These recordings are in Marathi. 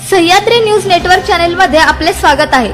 सह्याद्री न्यूज नेटवर्क चॅनलमध्ये आपले स्वागत आहे।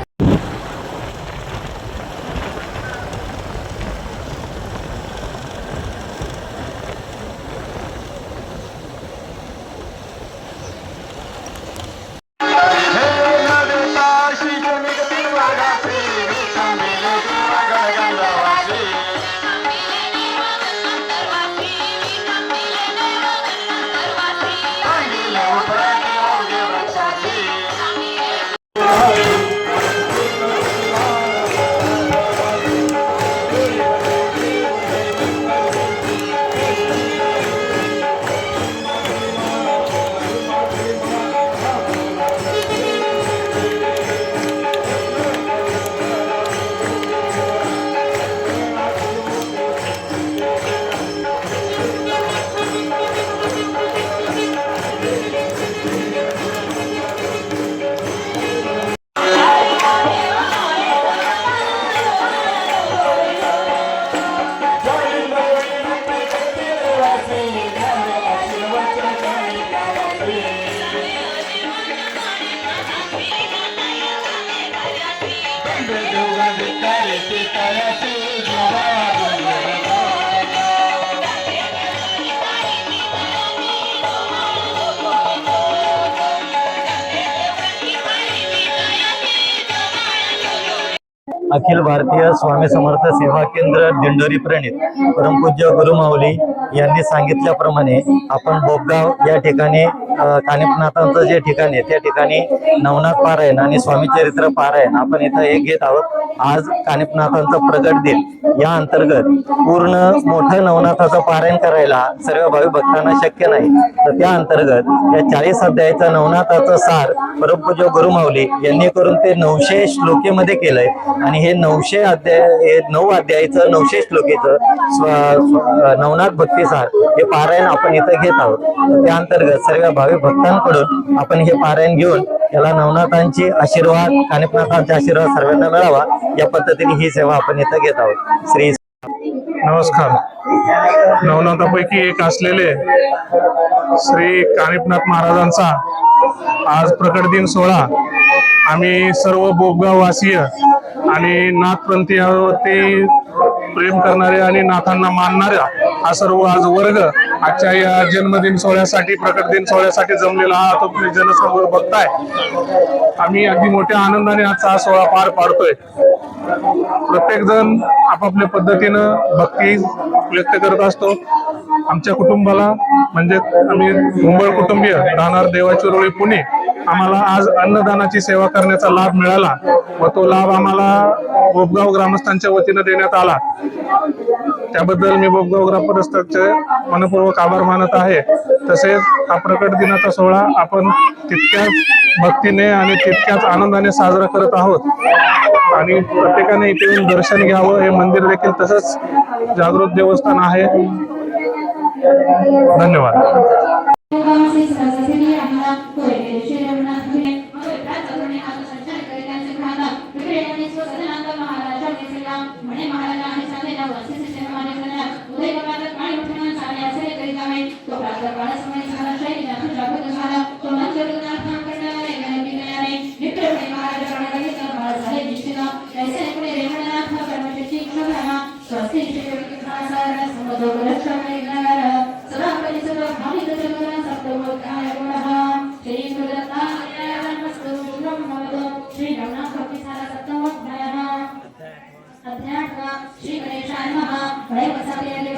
अखिल भारतीय स्वामी समर्थ सेवा केंद्र दिंडोरी प्रणित परमपूज्य गुरुमाऊली यांनी सांगितल्याप्रमाणे आपण बोपगाव या ठिकाणी कानिफनाथांचं जे ठिकाण आहे त्या ठिकाणी नवनाथ पारायण आणि स्वामी चरित्र पारायण आपण इथं एक घेत आहोत। आज कानिफनाथांचा प्रगट दिन या अंतर्गत पूर्ण मोठं नवनाथाचं पारायण करायला सर्व भावी भक्तांना शक्य नाही, तर त्या अंतर्गत या 40 अध्यायाचं नवनाथाचं सार परमपूज्य गुरुमाऊली यांनी करून ते 900 श्लोकेमध्ये केलंय आणि हे 900 अध्याय 9 अध्यायाचं 900 श्लोकेचं नवनाथ भक्तिसार हे पारायण आपण इथं घेत आहोत। त्या अंतर्गत सर्व भावी भक्तांकडून आपण हे पारायण घेऊन याला नवनाथांची आशीर्वाद कानिफनाथांचा आशीर्वाद सर्वांना मिळावा या पद्धतीने ही सेवा आपण इथं घेत आहोत। श्री नमस्कार। नवनाथापैकी एक असलेले श्री कानिफनाथ महाराजांचा आज प्रकट दिन सोहळा आम्ही सर्व बोपगाव वासीय आणि नाथपंथीवरती प्रेम करणारे आणि नाथांना मानणाऱ्या हा सर्व आज वर्ग आजच्या या जन्मदिन सोहळ्यासाठी प्रकट दिन सोहळ्यासाठी जमलेला हा तुम्ही जनसमूह बघताय। आम्ही अगदी मोठ्या आनंदाने आजचा हा सोहळा पार पाडतोय। प्रत्येक जण आपापल्या पद्धतीनं भक्ती व्यक्त करत असतो। आमच्या कुटुंबाला म्हणजे आम्ही मुंबई कुटुंबीय राहणार देवाची रोळी पुणे आम्हाला आज अन्नदानाची सेवा करण्याचा लाभ मिळाला व तो लाभ आम्हाला बोपगाव ग्रामस्थांच्या वतीने देण्यात आला। त्याबद्दल मी बोपगाव ग्रामस्थांचे मनपूर्वक आभार मानत आहे। तसेच हा प्रकट दिनाचा सोहळा आपण तितक्याच भक्तीने आणि तितक्याच आनंदाने साजरा करत आहोत आणि प्रत्येकाने इथे येऊन दर्शन घ्यावं। हे मंदिर देखील तसंच जागृत देवस्थान आहे। धन्यवाद। श्री गणेशाय नमः।